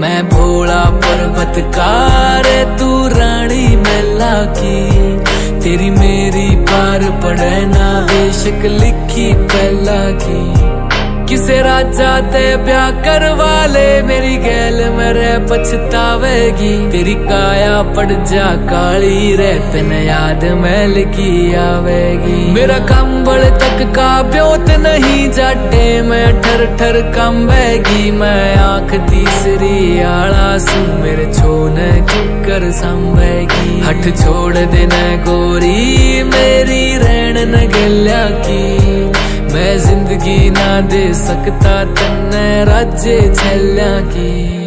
मैं भोला पर्वतकार तू रानी मैला की, तेरी मेरी पार पड़े ना बेशक लिखी पहला की। किसे राजा ते ब्याह करवा ले, मेरी गैल मेरे पछतावेगी। तेरी काया पड़ जा काली रे, तेन याद मैल की आवेगी। मेरा कंबल तक का ब्योत नहीं जाटे, मैं ठर ठर कंबेगी। मैं आंख तीसरी आला सू, मेरे छोन किकर संभेगी। हठ छोड़ देना गोरी मेरी रैन न गल्या की, मैं जिंदगी ना दे सकता तन्ने राज्य छल्या की।